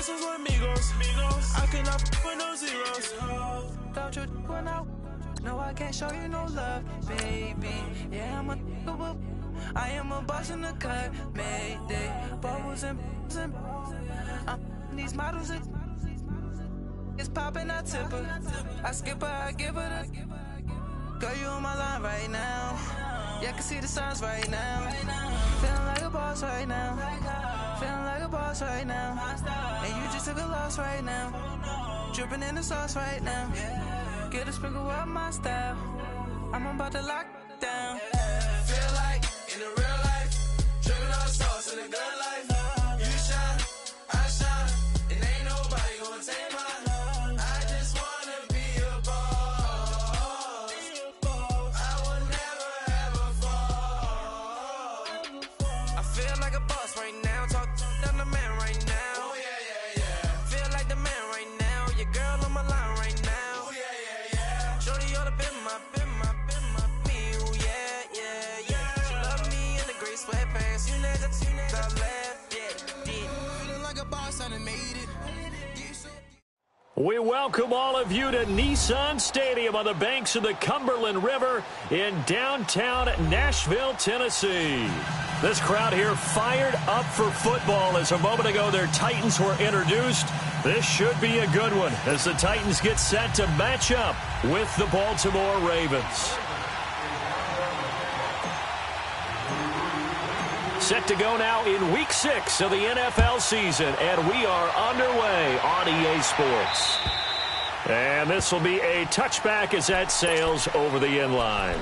Esos son amigos. I cannot put no zeros. Don't you run out? No, I can't show you no love, baby. Yeah, I am a boss in the cut, mayday. Bubbles and these models it's popping, I tip her. I skip her, I give her the. Girl, you on my line right now. Yeah, I can see the signs right now. Feeling like a boss right now. Feeling like a boss right now. And you just took a loss right now. Dripping in the sauce right now. Get a sprinkle up my style. I'm about to lock down. Feel like in the real life, dripping on sauce in the good life. You shine, I shine, and ain't nobody gonna take mine. I just wanna be a boss. I will never ever fall. I feel like a boss right now. Talk to the man right now. Oh yeah. Feel like the man right now. Your girl on my line right now. Oh yeah. Shorty oughta been my me. Ooh, yeah. She love me in the gray sweatpants. You never top left, yeah. Feeling like a boss, I done made it. We welcome all of you to Nissan Stadium on the banks of the Cumberland River in downtown Nashville, Tennessee. This crowd here fired up for football as a moment ago their Titans were introduced. This should be a good one as the Titans get set to match up with the Baltimore Ravens. Set to go now in Week 6 of the NFL season, and we are underway on EA Sports. And this will be a touchback as that sails over the end line.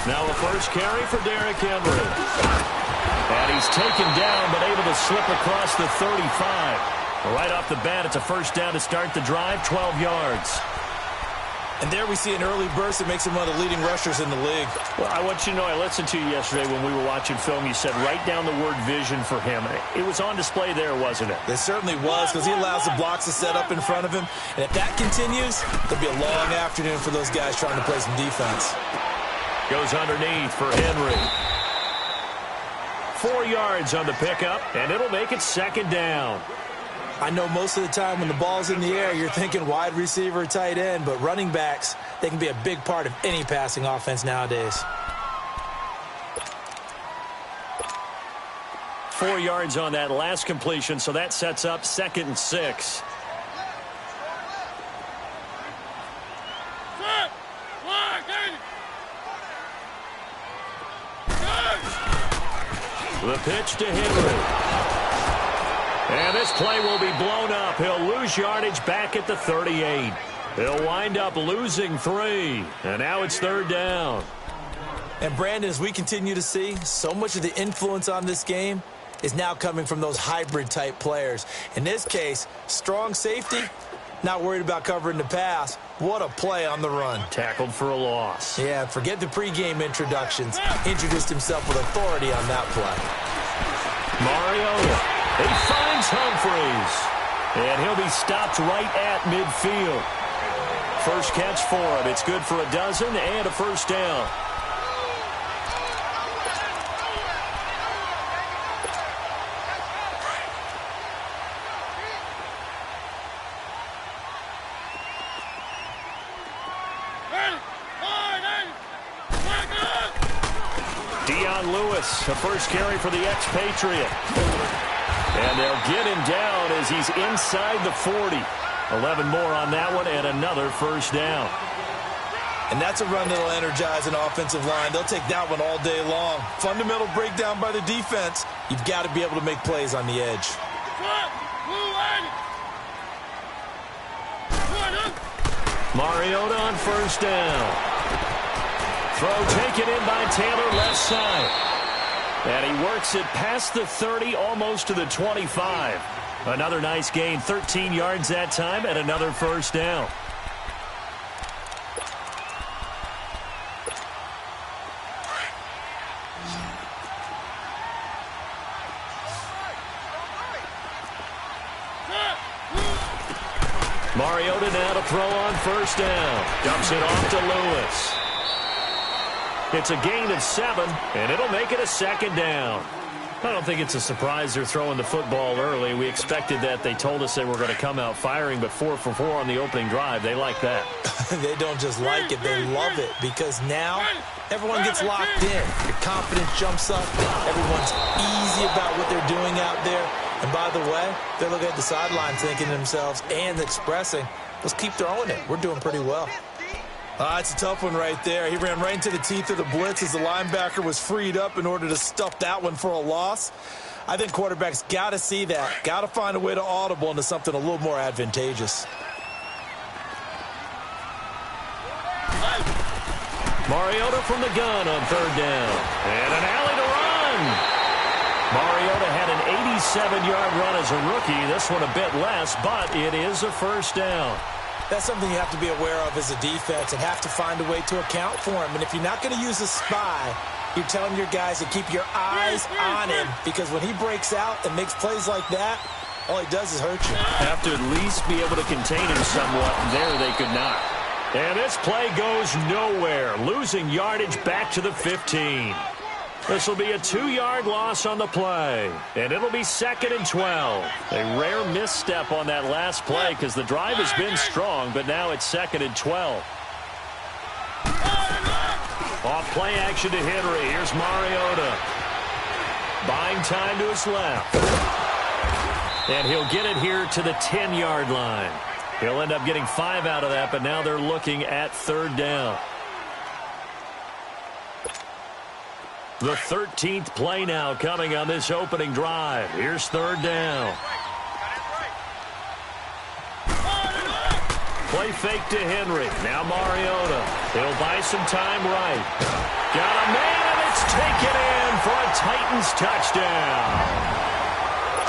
Now the first carry for Derrick Henry. And he's taken down, but able to slip across the 35. Right off the bat, it's a first down to start the drive, 12 yards. And there we see an early burst that makes him one of the leading rushers in the league. Well, I want you to know, I listened to you yesterday when we were watching film. You said write down the word vision for him. It was on display there, wasn't it? It certainly was, because he allows the blocks to set up in front of him. And if that continues, there'll be a long afternoon for those guys trying to play some defense. Goes underneath for Henry. 4 yards on the pickup, and it'll make it second down. I know most of the time when the ball's in the air, you're thinking wide receiver, tight end, but running backs, they can be a big part of any passing offense nowadays. 4 yards on that last completion, so that sets up 2nd and 6. The pitch to Henry. And this play will be blown up. He'll lose yardage back at the 38. He'll wind up losing 3. And now it's 3rd down. And Brandon, as we continue to see, so much of the influence on this game is now coming from those hybrid-type players. In this case, strong safety, not worried about covering the pass. What a play on the run. Tackled for a loss. Yeah, forget the pregame introductions. Introduced himself with authority on that play. Mariota. He finds Humphreys. And he'll be stopped right at midfield. First catch for him. It's good for a dozen and a first down. Lewis, the first carry for the expatriate. And they'll get him down as he's inside the 40. 11 more on that one and another first down. And that's a run that'll energize an offensive line. They'll take that one all day long. Fundamental breakdown by the defense. You've got to be able to make plays on the edge. Mariota on first down. Throw taken in by Taylor, left side. And he works it past the 30, almost to the 25. Another nice gain, 13 yards that time, and another first down. Mariota now to throw on first down. Dumps it off to Lewis. It's a gain of 7, and it'll make it a second down. I don't think it's a surprise they're throwing the football early. We expected that. They told us they were going to come out firing, but 4 for 4 on the opening drive. They like that. They don't just like it, they love it, because now everyone gets locked in. Your confidence jumps up. Everyone's easy about what they're doing out there. And by the way, they're looking at the sideline thinking to themselves and expressing, let's keep throwing it. We're doing pretty well. It's a tough one right there. He ran right into the teeth of the blitz as the linebacker was freed up in order to stuff that one for a loss. I think quarterbacks got to see that. Got to find a way to audible into something a little more advantageous. Mariota from the gun on third down. And an alley to run. Mariota had an 87-yard run as a rookie. This one a bit less, but it is a first down. That's something you have to be aware of as a defense and have to find a way to account for him. And if you're not going to use a spy, you're telling your guys to keep your eyes on him, because when he breaks out and makes plays like that, all he does is hurt you. Have to at least be able to contain him somewhat. There they could not. And this play goes nowhere, losing yardage back to the 15. This will be a 2-yard loss on the play, and it'll be 2nd and 12. A rare misstep on that last play because the drive has been strong, but now it's 2nd and 12. Off play action to Henry. Here's Mariota. Buying time to his left. And he'll get it here to the 10-yard line. He'll end up getting 5 out of that, but now they're looking at third down. The 13th play now coming on this opening drive. Here's third down. Play fake to Henry. Now Mariota. He'll buy some time right. Got a man, and it's taken in for a Titans touchdown.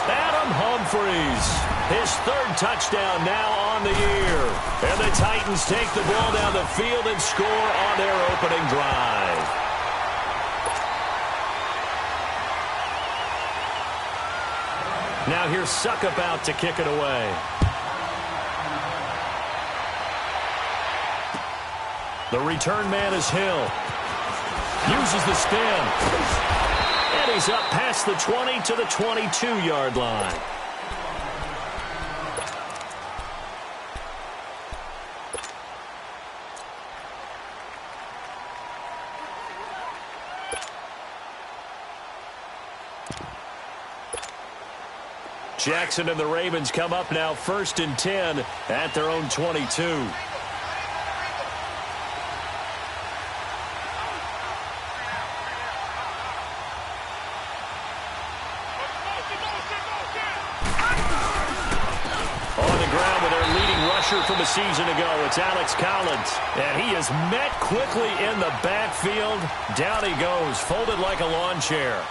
Adam Humphries, his 3rd touchdown now on the year. And the Titans take the ball down the field and score on their opening drive. Now here's Suckup out to kick it away. The return man is Hill. Uses the spin. And he's up past the 20 to the 22-yard line. Jackson and the Ravens come up now 1st and 10 at their own 22. From a season ago, it's Alex Collins, and he is met quickly in the backfield. Down he goes, folded like a lawn chair.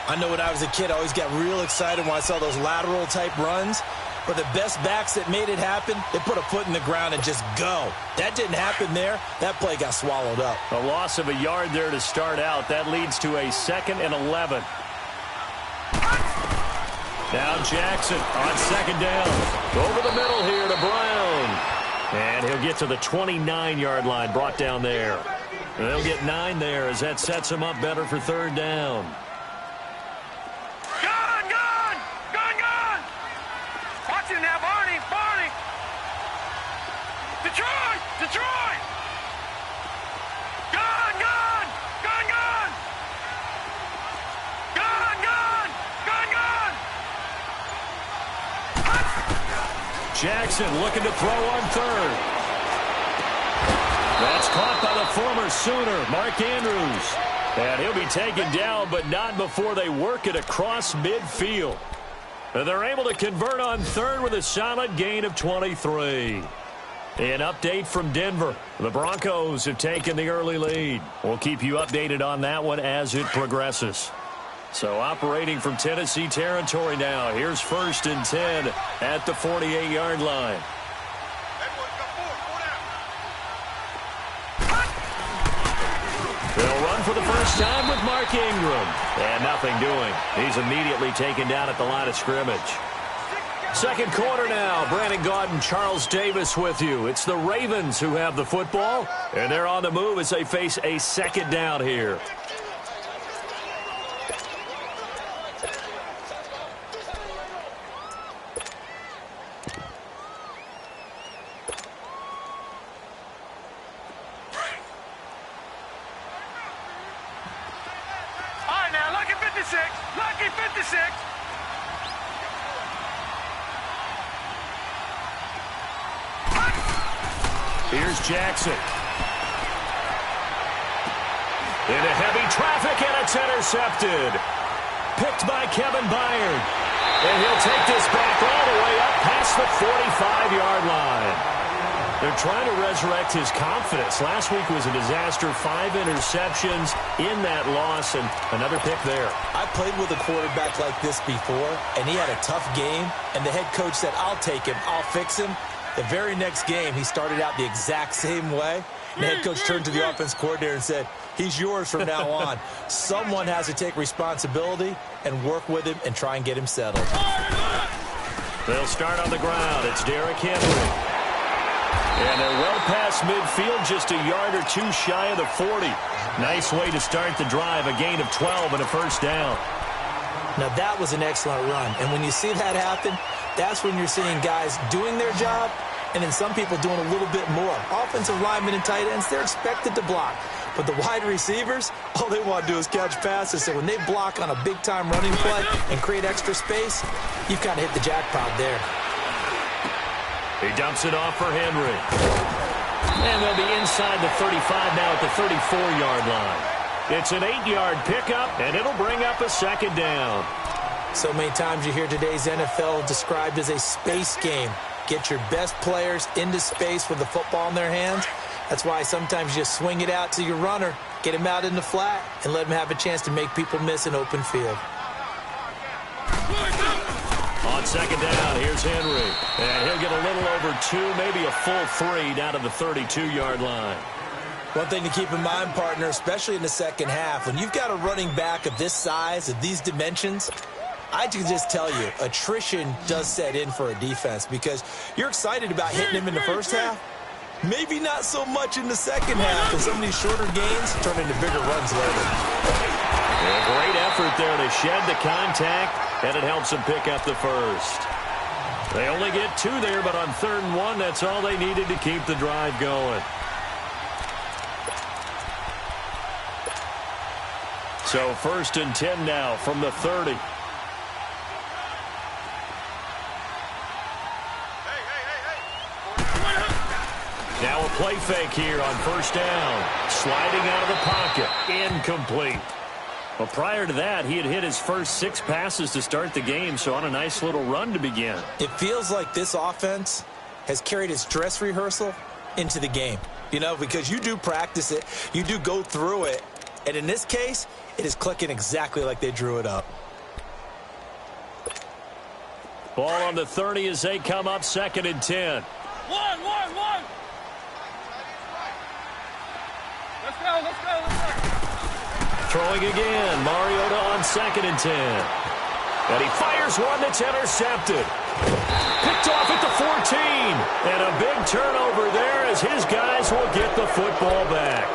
I know when I was a kid, I always got real excited when I saw those lateral-type runs. For the best backs that made it happen, they put a foot in the ground and just go. That didn't happen there. That play got swallowed up. A loss of a yard there to start out. That leads to a 2nd and 11. Now Jackson on 2nd down. Over the middle here to Brown. And he'll get to the 29-yard line, brought down there. And they'll get 9 there as that sets him up better for third down. Gun! Watch him now, Barney! Detroit! Gun! Jackson looking to throw on third. That's caught by the former Sooner, Mark Andrews. And he'll be taken down, but not before they work it across midfield. And they're able to convert on third with a solid gain of 23. An update from Denver. The Broncos have taken the early lead. We'll keep you updated on that one as it progresses. So operating from Tennessee territory now. Here's 1st and 10 at the 48-yard line. They'll run for the first time with Mark Ingram. And nothing doing. He's immediately taken down at the line of scrimmage. Second quarter now. Brandon Gaudin and Charles Davis with you. It's the Ravens who have the football, and they're on the move as they face a second down here. All right, now, lucky 56. Lucky 56. Here's Jackson. Into heavy traffic, and it's intercepted. Picked by Kevin Byard. And he'll take this back all the way up past the 45-yard line. They're trying to resurrect his confidence. Last week was a disaster. 5 interceptions in that loss, and another pick there. I played with a quarterback like this before, and he had a tough game, and the head coach said, I'll take him, I'll fix him. The very next game, he started out the exact same way. And the head coach turned to the offense coordinator and said, he's yours from now on. Someone has to take responsibility and work with him and try and get him settled. They'll start on the ground. It's Derrick Henry. And they're well past midfield, just a yard or two shy of the 40. Nice way to start the drive, a gain of 12 and a first down. Now, that was an excellent run. And when you see that happen, that's when you're seeing guys doing their job and then some people doing a little bit more. Offensive linemen and tight ends, they're expected to block. But the wide receivers, all they want to do is catch passes. So when they block on a big-time running play and create extra space, you've kind of hit the jackpot there. He dumps it off for Henry. And they'll be inside the 35 now at the 34-yard line. It's an 8-yard pickup, and it'll bring up a second down. So many times you hear today's NFL described as a space game. Get your best players into space with the football in their hands. That's why sometimes you just swing it out to your runner, get him out in the flat, and let him have a chance to make people miss an open field. On second down, here's Henry. And he'll get a little over 2, maybe a full 3 down to the 32-yard line. One thing to keep in mind, partner, especially in the second half, when you've got a running back of this size, of these dimensions, I can just tell you, attrition does set in for a defense because you're excited about hitting him in the first half. Maybe not so much in the second half, and some of these shorter gains turn into bigger runs later. A great effort there to shed the contact, and it helps them pick up the first. They only get 2 there, but on 3rd and 1, that's all they needed to keep the drive going. So 1st and 10 now from the 30. Now a play fake here on 1st down. Sliding out of the pocket. Incomplete. Well, prior to that, he had hit his first 6 passes to start the game, so on a nice little run to begin. It feels like this offense has carried its dress rehearsal into the game. You know, because you do practice it, you do go through it, and in this case, it is clicking exactly like they drew it up. Ball on the 30 as they come up 2nd and 10. One. Let's go. Throwing again. Mariota on 2nd and 10. And he fires one that's intercepted. Picked off at the 14. And a big turnover there as his guys will get the football back.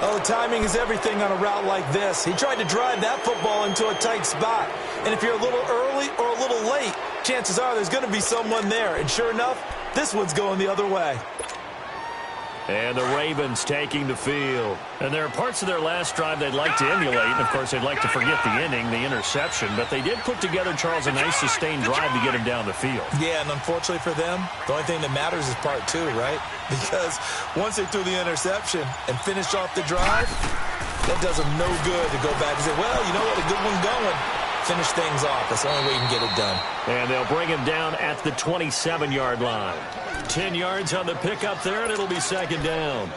Oh, timing is everything on a route like this. He tried to drive that football into a tight spot. And if you're a little early or a little late, chances are there's going to be someone there. And sure enough, this one's going the other way. And the Ravens taking the field. And there are parts of their last drive they'd like to emulate. And, of course, they'd like to forget the inning, the interception. But they did put together, Charles, a nice sustained drive to get him down the field. Yeah, and unfortunately for them, the only thing that matters is part 2, right? Because once they threw the interception and finished off the drive, that does them no good to go back and say, well, you know what, a good one going. Finish things off. That's the only way you can get it done. And they'll bring him down at the 27-yard line. 10 yards on the pickup there, and it'll be 2nd down.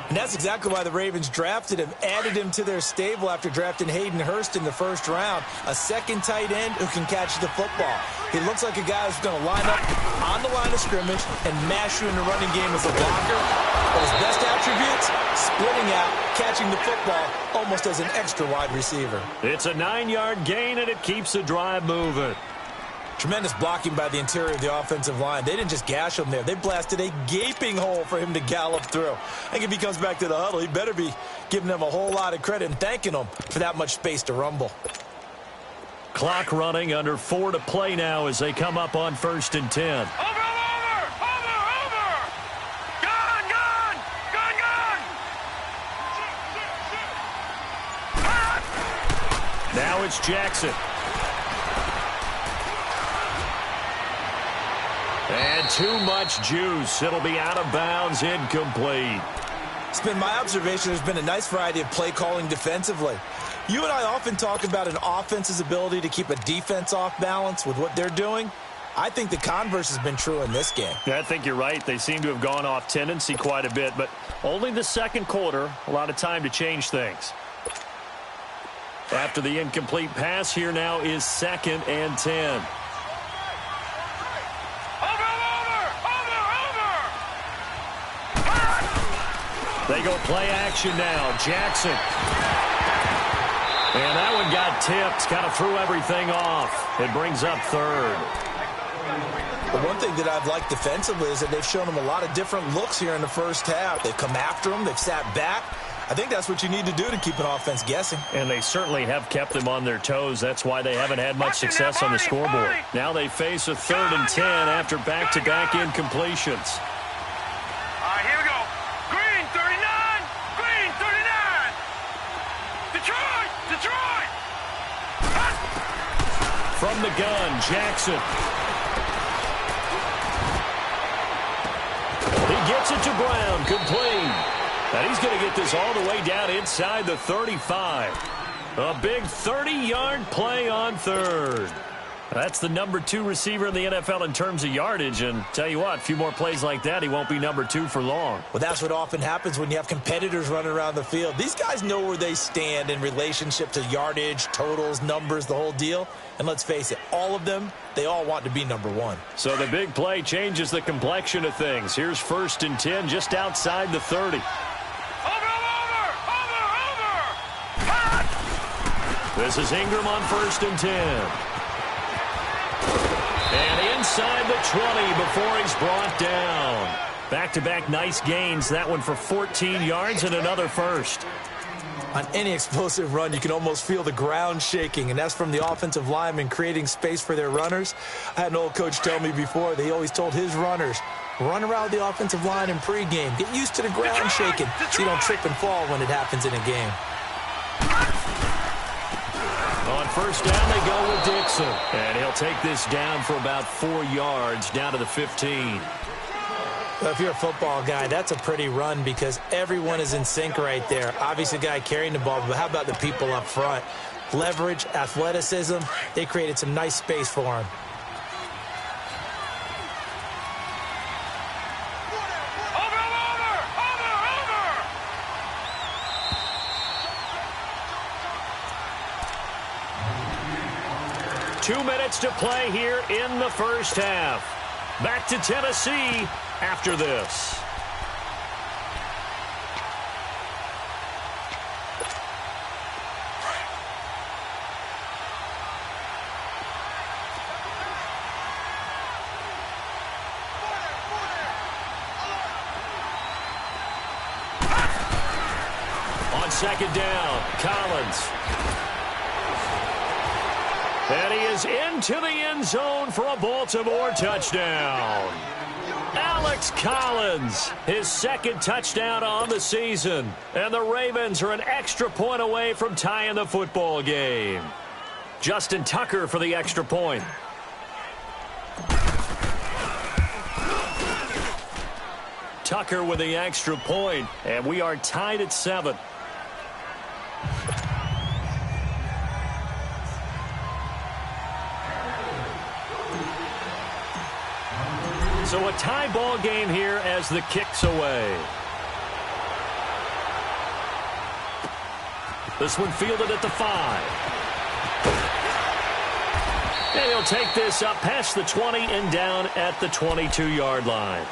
And that's exactly why the Ravens drafted him, added him to their stable after drafting Hayden Hurst in the 1st round. A second tight end who can catch the football. He looks like a guy who's going to line up on the line of scrimmage and mash you in the running game as a blocker. But his best attributes, splitting out, catching the football almost as an extra wide receiver. It's a 9-yard gain, and it keeps the drive moving. Tremendous blocking by the interior of the offensive line. They didn't just gash him there. They blasted a gaping hole for him to gallop through. I think if he comes back to the huddle, he better be giving them a whole lot of credit and thanking them for that much space to rumble. Clock running, under 4 to play now as they come up on 1st and 10. Over! Gone! Now it's Jackson. And too much juice. It'll be out of bounds, incomplete. It's been my observation there's been a nice variety of play calling defensively. You and I often talk about an offense's ability to keep a defense off balance with what they're doing. I think the converse has been true in this game. Yeah, I think you're right. They seem to have gone off tendency quite a bit, but only the second quarter, a lot of time to change things. After the incomplete pass, here now is 2nd and 10. They go play action now. Jackson. And that one got tipped. Kind of threw everything off. It brings up 3rd. But one thing that I've liked defensively is that they've shown them a lot of different looks here in the first half. They've come after them. They've sat back. I think that's what you need to do to keep an offense guessing. And they certainly have kept them on their toes. That's why they haven't had much success on the scoreboard. Now they face a 3rd and 10 after back-to-back incompletions. Here we go. Green 39. Detroit. From the gun, Jackson. He gets it to Brown, complete. And he's going to get this all the way down inside the 35. A big 30-yard play on 3rd. That's the number 2 receiver in the NFL in terms of yardage. And tell you what, a few more plays like that, he won't be number 2 for long. Well, that's what often happens when you have competitors running around the field. These guys know where they stand in relationship to yardage, totals, numbers, the whole deal. And let's face it, all of them, they all want to be number 1. So the big play changes the complexion of things. Here's 1st and 10 just outside the 30. This is Ingram on 1st and 10. And inside the 20 before he's brought down. Back-to-back nice gains. That one for 14 yards and another first. On any explosive run, you can almost feel the ground shaking, and that's from the offensive linemen creating space for their runners. I had an old coach tell me before that he always told his runners, run around the offensive line in pregame. Get used to the ground shaking so you don't trip and fall when it happens in a game. On 1st down, they go with Dixon. And he'll take this down for about 4 yards, down to the 15. Well, if you're a football guy, that's a pretty run because everyone is in sync right there. Obviously, the guy carrying the ball, but how about the people up front? Leverage, athleticism, they created some nice space for him. Two minutes to play here in the first half. Back to Tennessee after this. On 2nd down, Collins. And he is into the end zone for a Baltimore touchdown. Alex Collins, his 2nd touchdown on the season. And the Ravens are an extra point away from tying the football game. Justin Tucker for the extra point. Tucker with the extra point, and we are tied at 7. So a tie ball game here as the kick's away. This one fielded at the 5. And he'll take this up past the 20 and down at the 22-yard line.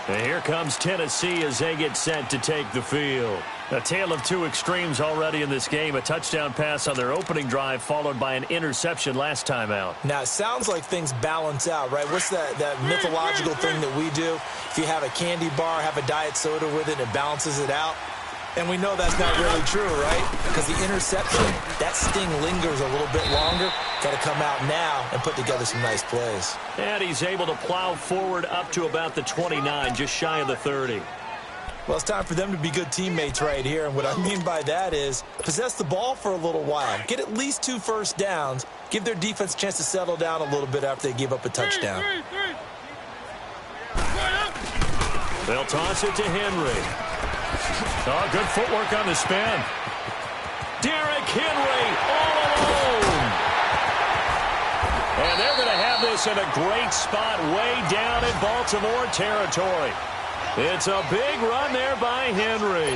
And here comes Tennessee as they get set to take the field. A tale of two extremes already in this game. A touchdown pass on their opening drive followed by an interception last time out. Now, it sounds like things balance out, right? What's that mythological thing that we do? If you have a candy bar, have a diet soda with it, it balances it out. And we know that's not really true, right? Because the interception, that sting lingers a little bit longer. Got to come out now and put together some nice plays. And he's able to plow forward up to about the 29, just shy of the 30. Well, it's time for them to be good teammates right here. And what I mean by that is possess the ball for a little while. Get at least 2 first downs. Give their defense a chance to settle down a little bit after they give up a touchdown. They'll toss it to Henry. Oh, good footwork on the spin. Derrick Henry all alone. And they're going to have this in a great spot way down in Baltimore territory. It's a big run there by Henry.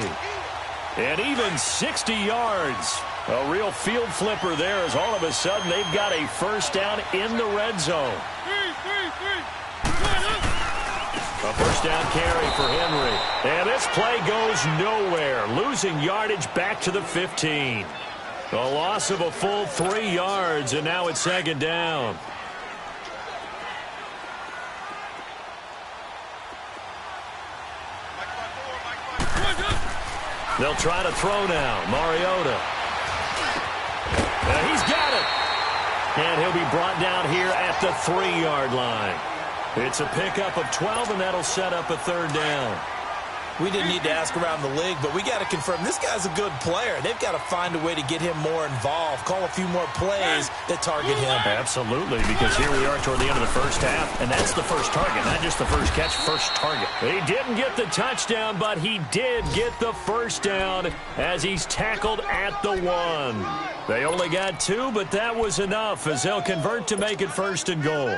And even 60 yards. A real field flipper there as all of a sudden they've got a first down in the red zone. A first down carry for Henry. And this play goes nowhere. Losing yardage back to the 15. A loss of a full 3 yards, and now it's second down. They'll try to throw now. Mariota. He's got it. And he'll be brought down here at the 3-yard line. It's a pickup of 12, and that'll set up a third down. We didn't need to ask around the league, but we got to confirm this guy's a good player. They've got to find a way to get him more involved, call a few more plays that target him. Absolutely, because here we are toward the end of the first half, and that's the first target, not just the first catch, first target. He didn't get the touchdown, but he did get the first down as he's tackled at the 1. They only got 2, but that was enough as they'll convert to make it first and goal.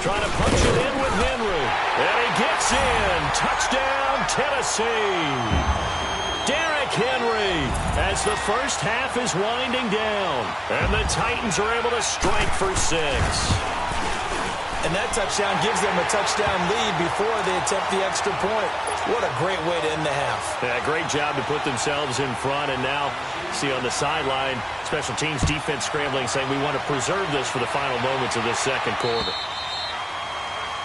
Trying to punch it in with Henry. And he gets in. Touchdown, Tennessee. Derrick Henry as the first half is winding down. And the Titans are able to strike for 6. And that touchdown gives them a touchdown lead before they attempt the extra point. What a great way to end the half. Yeah, great job to put themselves in front. And now, see on the sideline, special teams defense scrambling, saying we want to preserve this for the final moments of this second quarter.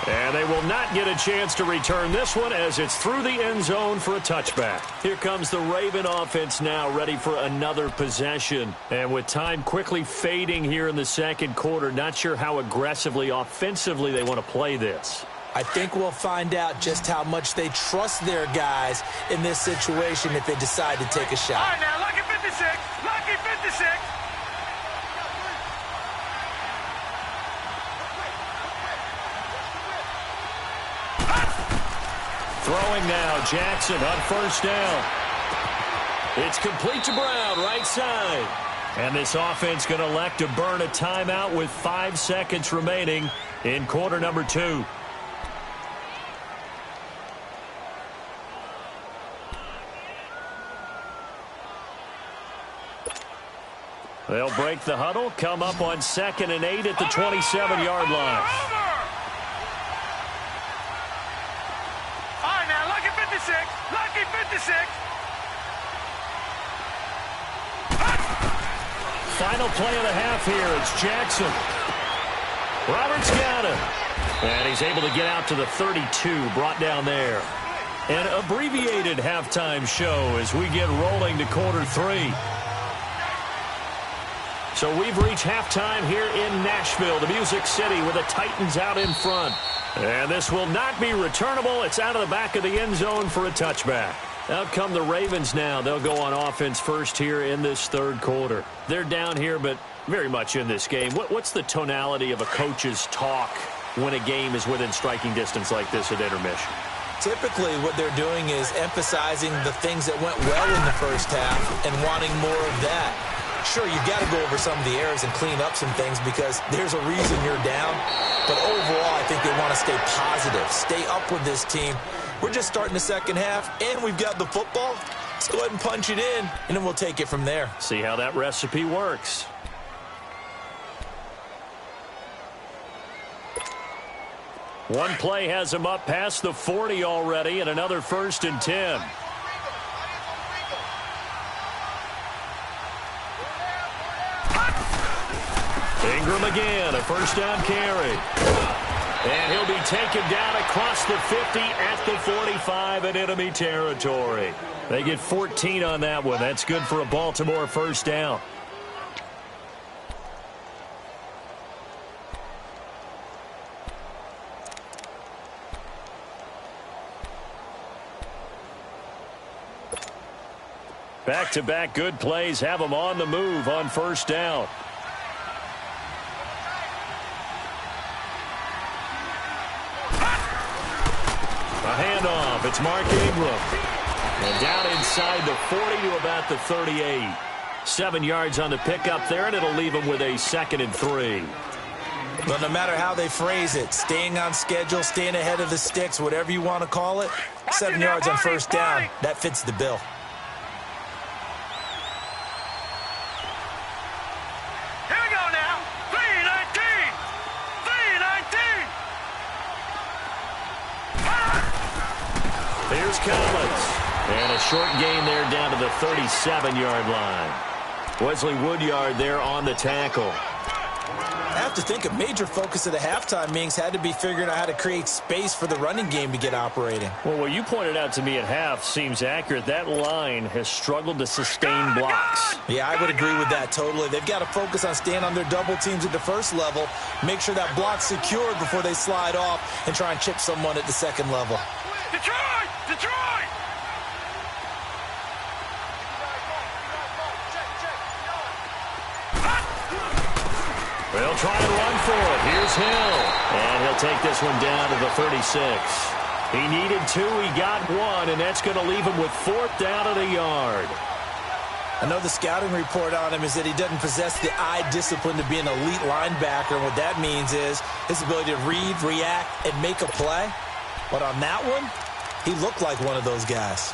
And they will not get a chance to return this one as it's through the end zone for a touchback. Here comes the Raven offense now, ready for another possession. And with time quickly fading here in the second quarter, not sure how aggressively, offensively they want to play this. I think we'll find out just how much they trust their guys in this situation if they decide to take a shot. All right, now, lucky 56. Lucky 56. Throwing now, Jackson on first down. It's complete to Brown, right side. And this offense going to elect to burn a timeout with 5 seconds remaining in quarter number 2. They'll break the huddle, come up on 2nd and 8 at the 27-yard line. All right, now, lucky 56. Lucky 56. Final play of the half here. It's Jackson. Roberts got him. And he's able to get out to the 32, brought down there. An abbreviated halftime show as we get rolling to quarter 3. So we've reached halftime here in Nashville, the Music City, with the Titans out in front. And this will not be returnable. It's out of the back of the end zone for a touchback. Out come the Ravens now. They'll go on offense first here in this third quarter. They're down here, but very much in this game. What's the tonality of a coach's talk when a game is within striking distance like this at intermission? Typically, what they're doing is emphasizing the things that went well in the first half and wanting more of that. Sure, you've got to go over some of the errors and clean up some things because there's a reason you're down. But overall, I think they want to stay positive, stay up with this team. We're just starting the second half, and we've got the football. Let's go ahead and punch it in, and then we'll take it from there. See how that recipe works. One play has him up past the 40 already, and another 1st and 10. Ingram again, a 1st down carry. And he'll be taken down across the 50 at the 45 in enemy territory. They get 14 on that one. That's good for a Baltimore 1st down. Back-to-back good plays have them on the move on 1st down. A handoff. It's Mark Ingram. And down inside the 40 to about the 38. 7 yards on the pickup there, and it'll leave him with a 2nd and 3. But no matter how they phrase it, staying on schedule, staying ahead of the sticks, whatever you want to call it, 7 yards on 1st down, that fits the bill. Here we go now. 3-19. 3-19. Here's Collins. And a short gain there down to the 37-yard line. Wesley Woodyard there on the tackle. I have to think a major focus of the halftime meetings had to be figuring out how to create space for the running game to get operating. Well, what you pointed out to me at half seems accurate. That line has struggled to sustain blocks. Yeah, I would agree with that totally. They've got to focus on staying on their double teams at the 1st level, make sure that block's secured before they slide off and try and chip someone at the 2nd level. Detroit! Detroit! They'll try and run for it. Here's Hill. And he'll take this one down to the 36. He needed 2. He got 1, and that's going to leave him with 4th down at a yard. I know the scouting report on him is that he doesn't possess the eye discipline to be an elite linebacker. And what that means is his ability to read, react, and make a play. But on that one, he looked like one of those guys.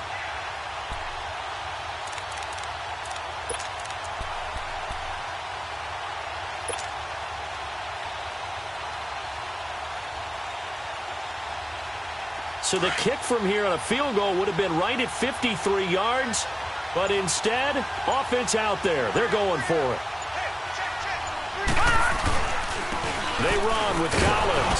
So the kick from here on a field goal would have been right at 53 yards. But instead, offense out there. They're going for it. They run with Collins.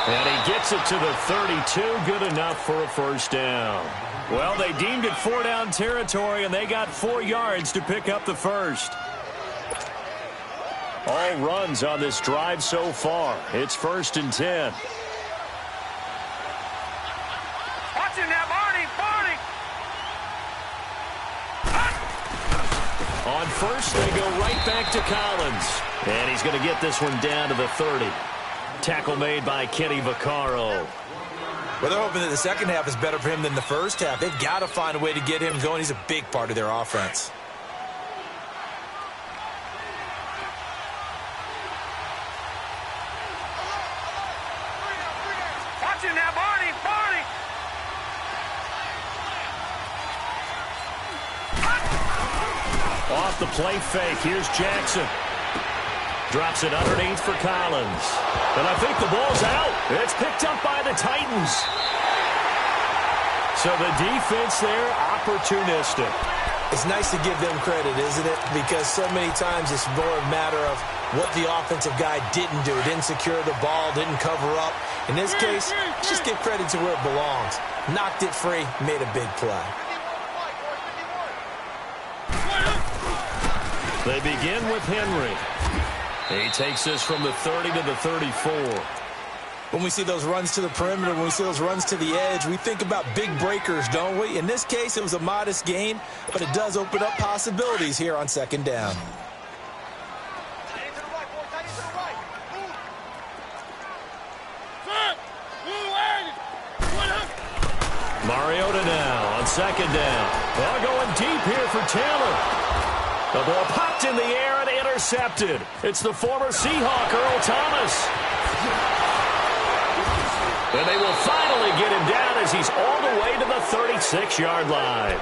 And he gets it to the 32. Good enough for a 1st down. Well, they deemed it 4-down territory, and they got 4 yards to pick up the 1st. All runs on this drive so far. It's 1st and 10. Watch him now, Barney! Barney! On 1st, they go right back to Collins. And he's going to get this one down to the 30. Tackle made by Kenny Vaccaro. Well, they're hoping that the 2nd half is better for him than the 1st half. They've got to find a way to get him going. He's a big part of their offense. Watch him now, Barney! Barney! Off the play fake, here's Jackson. Drops it underneath for Collins. And I think the ball's out. It's picked up by the Titans. So the defense there, opportunistic. It's nice to give them credit, isn't it? Because so many times it's more a matter of what the offensive guy didn't do. Didn't secure the ball, didn't cover up. In this case, just give credit to where it belongs. Knocked it free, made a big play. They begin with Henry. He takes this from the 30 to the 34. When we see those runs to the perimeter, when we see those runs to the edge, we think about big breakers, don't we? In this case, it was a modest gain, but it does open up possibilities here on 2nd down. Mariota now on 2nd down. Well, going deep here for Taylor. The ball popped in the air and intercepted. It's the former Seahawk, Earl Thomas. And they will finally get him down as he's all the way to the 36-yard line.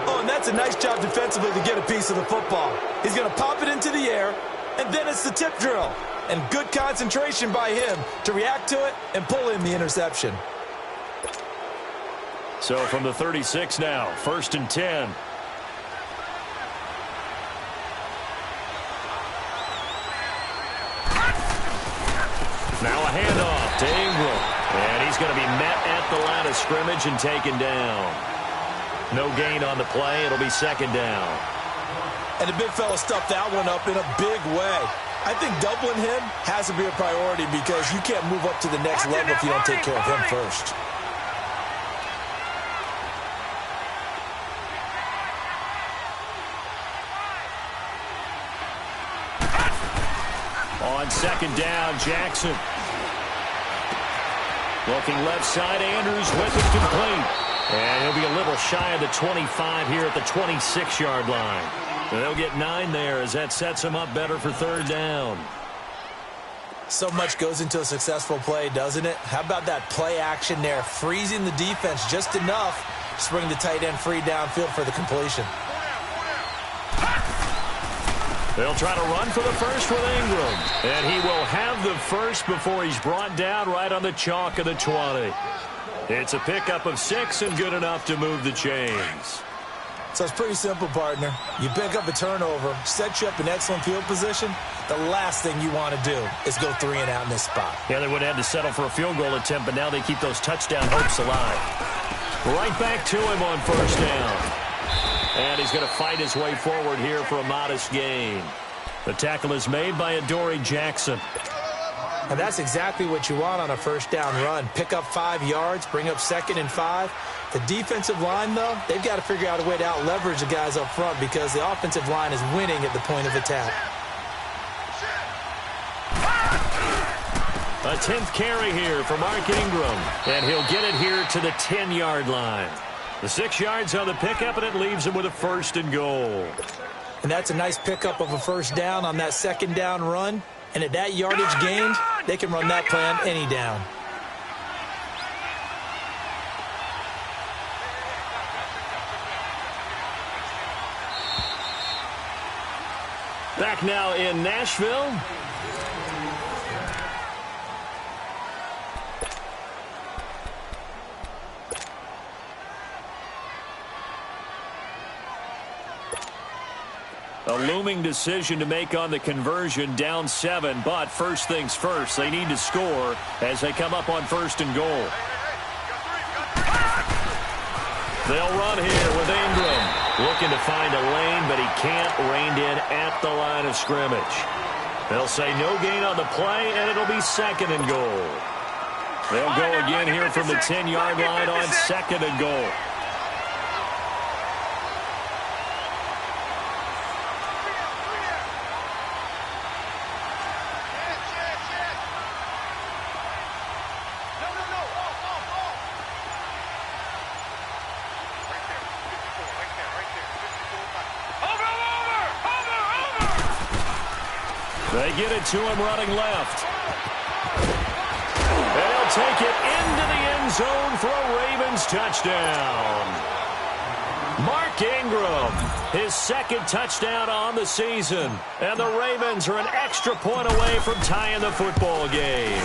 Oh, and that's a nice job defensively to get a piece of the football. He's going to pop it into the air, and then it's the tip drill. and good concentration by him to react to it and pull in the interception. So from the 36 now, 1st and 10. Now a handoff to Ingram. And he's going to be met at the line of scrimmage and taken down. No gain on the play. It'll be 2nd down. And the big fella stuffed that one up in a big way. I think doubling him has to be a priority because you can't move up to the next level if you don't take care of him first. On 2nd down, Jackson. Looking left side, Andrews with it complete. And he'll be a little shy of the 25 here at the 26-yard line. They'll get 9 there as that sets him up better for 3rd down. So much goes into a successful play, doesn't it? How about that play action there, freezing the defense just enough to bring the tight end free downfield for the completion. They'll try to run for the first with Ingram. And he will have the first before he's brought down right on the chalk of the 20. It's a pickup of 6 and good enough to move the chains. So it's pretty simple, partner. You pick up a turnover, set you up in excellent field position. The last thing you want to do is go 3 and out in this spot. Yeah, they would have had to settle for a field goal attempt, but now they keep those touchdown hopes alive. Right back to him on 1st down. And he's going to fight his way forward here for a modest gain. The tackle is made by Adoree Jackson. And that's exactly what you want on a 1st down run. Pick up 5 yards, bring up 2nd and 5. The defensive line, though, they've got to figure out a way to out-leverage the guys up front because the offensive line is winning at the point of attack. A 10th carry here for Mark Ingram. And he'll get it here to the 10-yard line. The 6 yards on the pickup, and it leaves him with a 1st and goal. And that's a nice pickup of a 1st down on that 2nd down run. And at that yardage gained, they can run that play on any down. Back now in Nashville. A looming decision to make on the conversion, down 7, but first things first, they need to score as they come up on 1st and goal. They'll run here with Ingram, looking to find a lane, but he can't, reined in at the line of scrimmage. They'll say no gain on the play, and it'll be 2nd and goal. They'll go again here from the 10-yard line on 2nd and goal. They get it to him running left. And he'll take it into the end zone for a Ravens touchdown. Mark Ingram, his 2nd touchdown on the season. And the Ravens are an extra point away from tying the football game.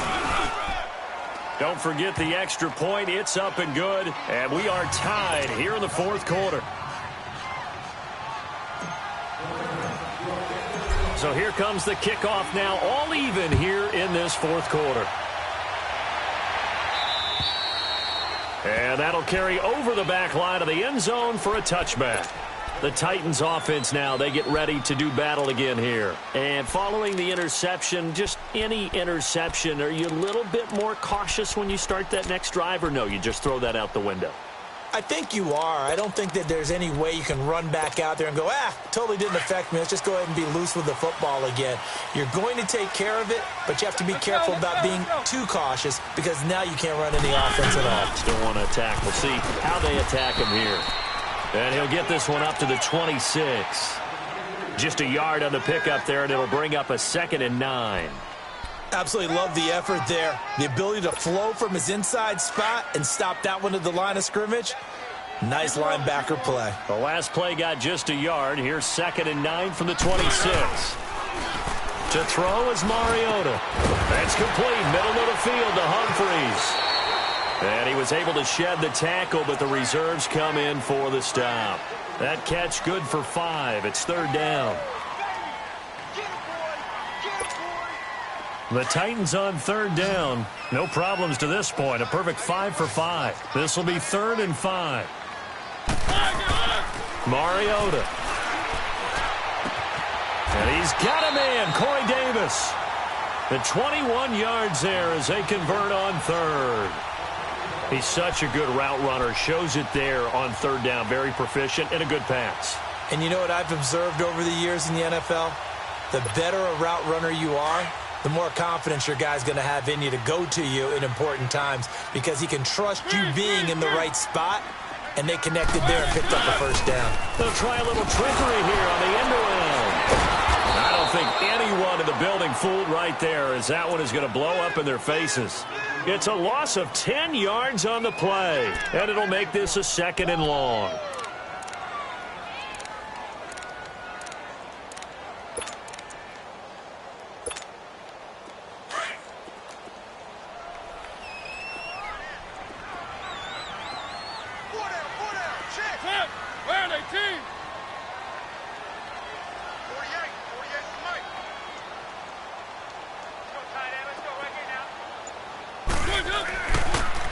Don't forget the extra point. It's up and good. And we are tied here in the 4th quarter. So here comes the kickoff now, all even here in this 4th quarter. And that'll carry over the back line of the end zone for a touchback. The Titans offense now, they get ready to do battle again here. And following the interception, just any interception, are you a little bit more cautious when you start that next drive, or no, you just throw that out the window? I think you are. I don't think that there's any way you can run back out there and go, totally didn't affect me. Let's just go ahead and be loose with the football again. You're going to take care of it, but you have to be careful about being too cautious because now you can't run any offense at all. Still want to attack. We'll see how they attack him here. And he'll get this one up to the 26. Just a yard on the pickup there, and it'll bring up a 2nd and 9. Absolutely love the effort there. The ability to flow from his inside spot and stop that one at the line of scrimmage. Nice linebacker play. The last play got just a yard. Here's 2nd and 9 from the 26. To throw is Mariota. That's complete. Middle of the field to Humphries. And he was able to shed the tackle, but the reserves come in for the stop. That catch good for 5. It's third down. The Titans on third down. No problems to this point. A perfect 5 for 5. This will be 3rd and 5. Mariota. And he's got a man, Corey Davis. The 21 yards there as they convert on 3rd. He's such a good route runner. Shows it there on 3rd down. Very proficient and a good pass. And you know what I've observed over the years in the NFL? The better a route runner you are, the more confidence your guy's going to have in you to go to you in important times because he can trust you being in the right spot, and they connected there and picked up the first down. They'll try a little trickery here on the end around. I don't think anyone in the building fooled right there, as that one is going to blow up in their faces. It's a loss of 10 yards on the play, and it'll make this a 2nd and long.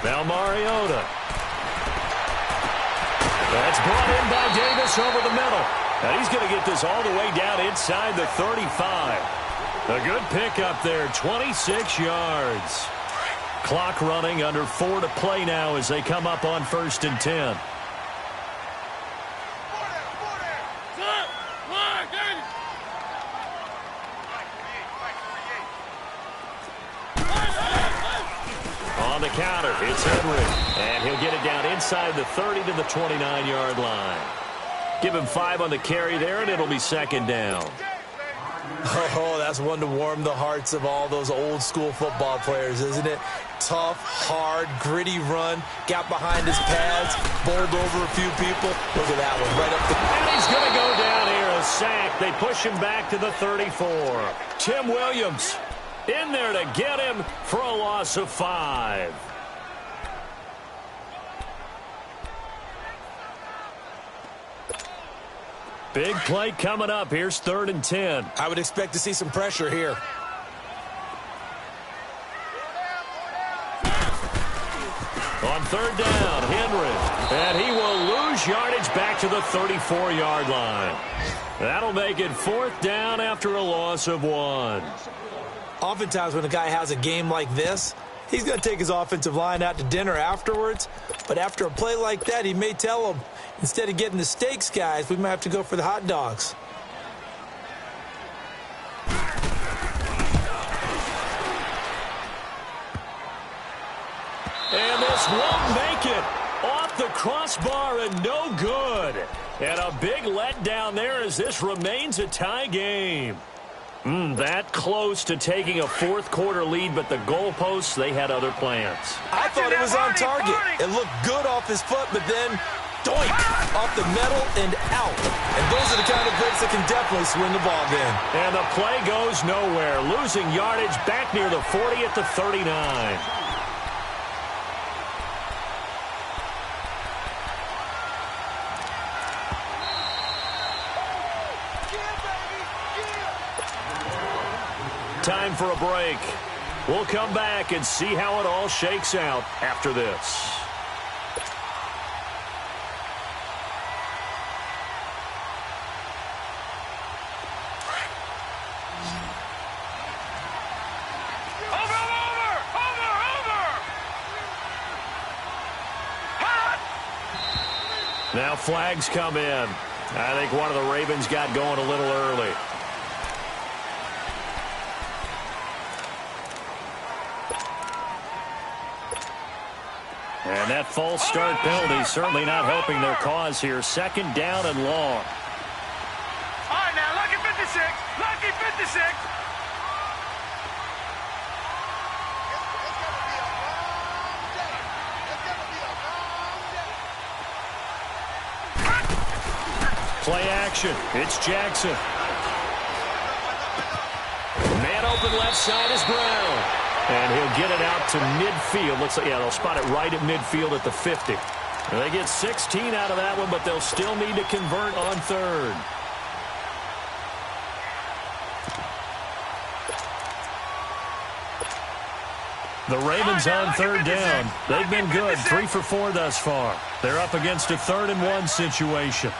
Now Mariota. That's brought in by Davis over the middle. And he's going to get this all the way down inside the 35. A good pickup there, 26 yards. Clock running, under 4 to play now as they come up on 1st and 10. On the counter, it's Henry. And he'll get it down inside the 30 to the 29-yard line. Give him 5 on the carry there, and it'll be 2nd down. Oh, that's one to warm the hearts of all those old-school football players, isn't it? Tough, hard, gritty run, got behind his pads, bowled over a few people. Look at that one, right up the... And he's going to go down here, a sack. They push him back to the 34. Tim Williams in there to get him for a loss of 5. Big play coming up. Here's 3rd and 10. I would expect to see some pressure here. On 3rd down, Henry. And he will lose yardage back to the 34-yard line. That'll make it 4th down after a loss of 1. Oftentimes when a guy has a game like this, he's going to take his offensive line out to dinner afterwards. But after a play like that, he may tell them, instead of getting the steaks, guys, we might have to go for the hot dogs. And this won't make it. Off the crossbar and no good. And a big letdown there as this remains a tie game. That close to taking a 4th quarter lead, but the goalposts, they had other plans. I thought it was on target. It looked good off his foot, but then doink, off the metal and out. And those are the kind of breaks that can definitely swing the ball game. And the play goes nowhere. Losing yardage back near the 40 at the 39. Time for a break. We'll come back and see how it all shakes out after this. Now flags come in. I think one of the Ravens got going a little early. And that false start penalty certainly not helping their cause here. 2nd down and long. All right, now, lucky 56. Lucky 56. Play action. It's Jackson. open left side is Brown. And he'll get it out to midfield. Looks like, yeah, they'll spot it right at midfield at the 50. And they get 16 out of that one, but they'll still need to convert on third. The Ravens on third down. They've been good, 3 for 4 thus far. They're up against a 3rd and 1 situation.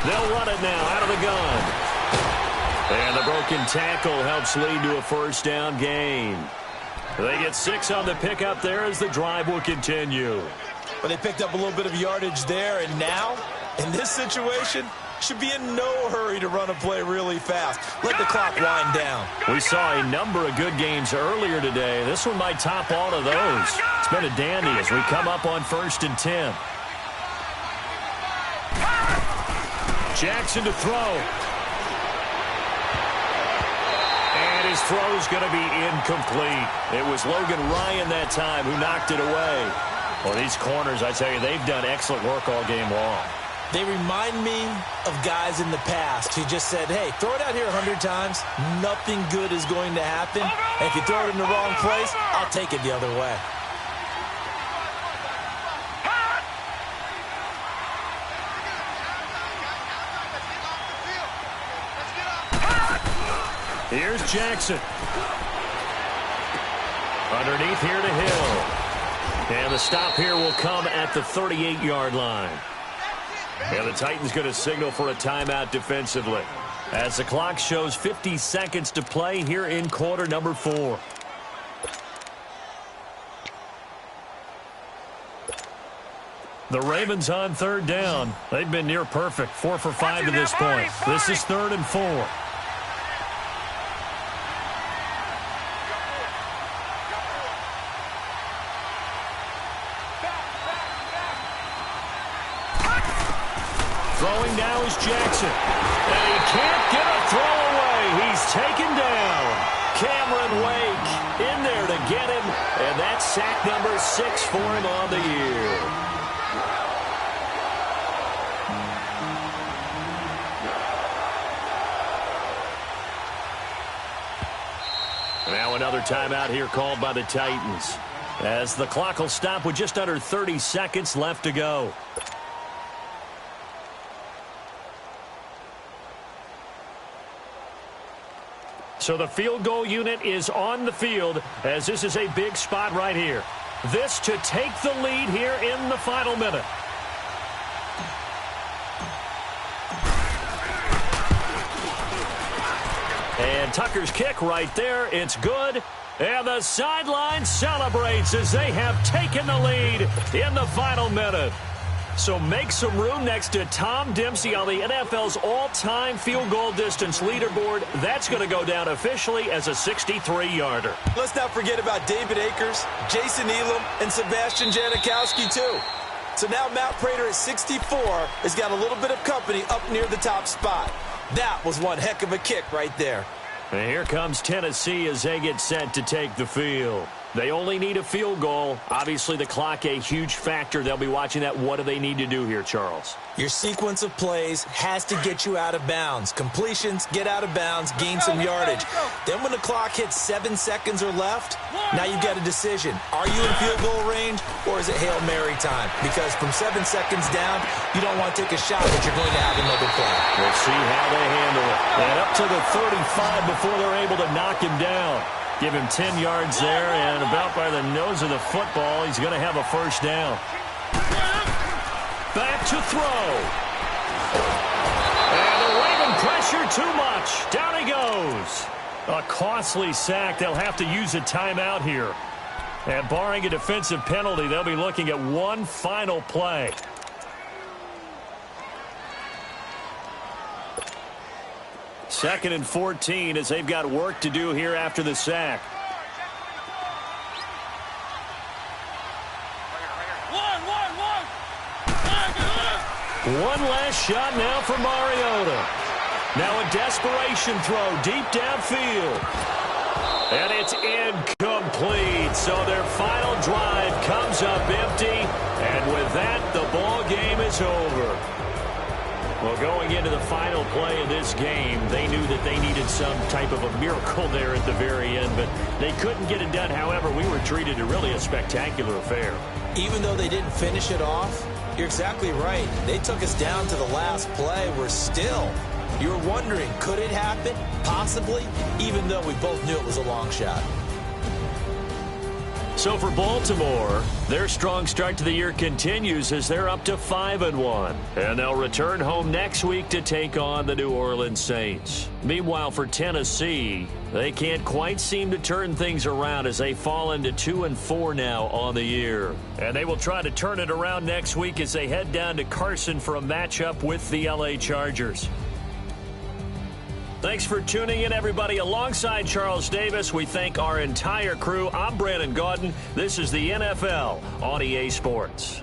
They'll run it now out of the gun. And the broken tackle helps lead to a first down gain. They get 6 on the pickup there as the drive will continue. But they picked up a little bit of yardage there, and now, in this situation, should be in no hurry to run a play really fast. Let the clock wind down. We saw a number of good games earlier today. This one might top all of those. It's been a dandy as we come up on 1st and 10. Jackson to throw. And his throw's going to be incomplete. It was Logan Ryan that time who knocked it away. Well, these corners, I tell you, they've done excellent work all game long. They remind me of guys in the past who just said, hey, throw it out here 100 times. Nothing good is going to happen. And if you throw it in the wrong place, I'll take it the other way. Here's Jackson. Underneath here to Hill. And the stop here will come at the 38-yard line. And the Titans going to signal for a timeout defensively as the clock shows 50 seconds to play here in quarter number 4. The Ravens on third down. They've been near perfect, 4 for 5 to this point. This is 3rd and 4. Throwing now is Jackson. And he can't get a throw away. He's taken down. Cameron Wake in there to get him. And that's sack number 6 for him on the year. Now another timeout here called by the Titans, as the clock will stop with just under 30 seconds left to go. So the field goal unit is on the field, as this is a big spot right here. This to take the lead here in the final minute. And Tucker's kick right there. It's good. And the sideline celebrates as they have taken the lead in the final minute. So make some room next to Tom Dempsey on the NFL's all-time field goal distance leaderboard. That's going to go down officially as a 63-yarder. Let's not forget about David Akers, Jason Elam, and Sebastian Janikowski, too. So now Matt Prater at 64 has got a little bit of company up near the top spot. That was one heck of a kick right there. And here comes Tennessee as they get set to take the field. They only need a field goal. Obviously, the clock a huge factor. They'll be watching that. What do they need to do here, Charles? Your sequence of plays has to get you out of bounds. Completions, get out of bounds, gain some yardage. Then when the clock hits 7 seconds or left, now you've got a decision. Are you in field goal range, or is it Hail Mary time? Because from 7 seconds down, you don't want to take a shot that you're going to have another play. We'll see how they handle it. And up to the 35 before they're able to knock him down. Give him 10 yards there, and about by the nose of the football, he's going to have a first down. Back to throw. And the Raven pressure too much. Down he goes. A costly sack. They'll have to use a timeout here. And barring a defensive penalty, they'll be looking at one final play. Second and 14 as they've got work to do here after the sack. One last shot now for Mariota. Now a desperation throw deep downfield. And it's incomplete. So their final drive comes up empty. And with that, the ball game is over. Well, going into the final play of this game, they knew that they needed some type of a miracle there at the very end, but they couldn't get it done. However, we were treated to really a spectacular affair. Even though they didn't finish it off, you're exactly right. They took us down to the last play. We're still, you were wondering, could it happen? Possibly, even though we both knew it was a long shot. So for Baltimore, their strong start to the year continues as they're up to 5-1. And they'll return home next week to take on the New Orleans Saints. Meanwhile, for Tennessee, they can't quite seem to turn things around as they fall into 2-4 now on the year. And they will try to turn it around next week as they head down to Carson for a matchup with the LA Chargers. Thanks for tuning in, everybody. Alongside Charles Davis, we thank our entire crew. I'm Brandon Gaudin. This is the NFL on EA Sports.